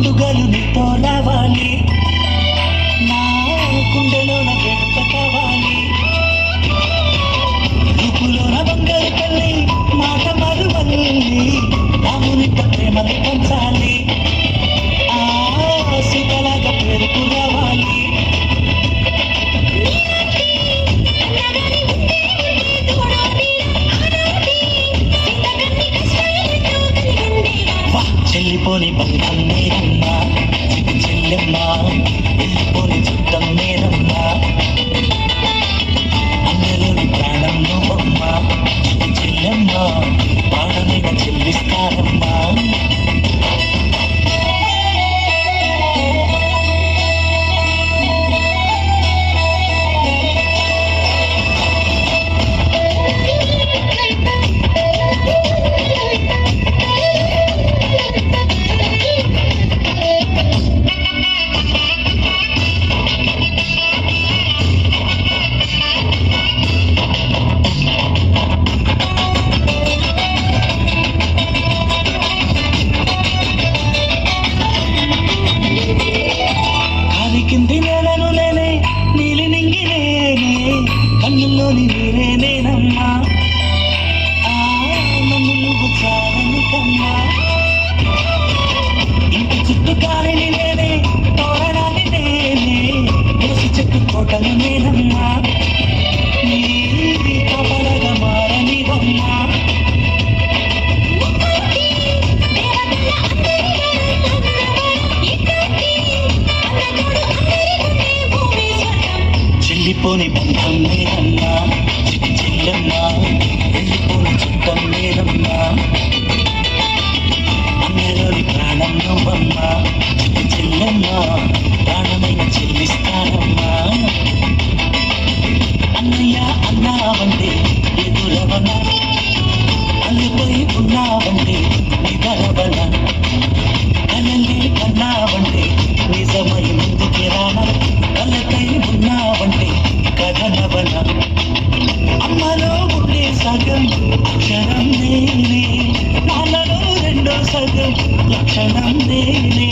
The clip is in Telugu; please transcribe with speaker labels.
Speaker 1: పండుగలు నీతో రావాలి, నా గుండెలోన వేడుక కావాలి. రూపులోన బంగారు తల్లి మాట మరువల్లి, రామునిట ప్రేమలు పంచాలి, ఆ సీతలాగా పేరుకు రావాలి. చెల్లిపోని బంధం నేనమ్మా, చిటి చెల్లెమ్మా, వెళ్ళిపోని చుట్టం నేనమ్మా, అందరిలోని ప్రాణం నువ్వమ్మా, చిటి చెల్లెమ్మా, ప్రాణమైన చెల్లిస్తానమ్మా. కింది నేలను నేనే, నీలి నింగి నేనే, కన్నుల్లోని నీరే నేనమ్మా, నన్ను నువ్వు చాలనికమ్మా. ఇంటి చుట్టూ కాలిని నేనే, తోరణాన్ని నేనే, తులసి చెట్టు కోటలు నేనమ్మా, నీ కాపలగా మారనివమ్మా. చెల్లిపోని బంధం నేనమ్మా, చిటి చెల్లెమ్మా, వెళ్ళిపోని చుట్టం నేనమ్మా, అందరిలోని ప్రాణం నువ్వమ్మా, చిటి చెల్లెమ్మా, ప్రాణమైన చెల్లిస్తానమ్మా. అన్నయ్య అన్నావంటే ఎదురవన, అల్లిపోయి ఉన్నావంటే నిదరవన, కలలే కన్నావంటే నిజమై ముందుకి రానా, కలకై ఉన్నావంటే కథనవన. అమ్మలో ఉండే సగం అక్షరం నేనే, నాన్నలో రెండో సగం లక్షణం నేనే.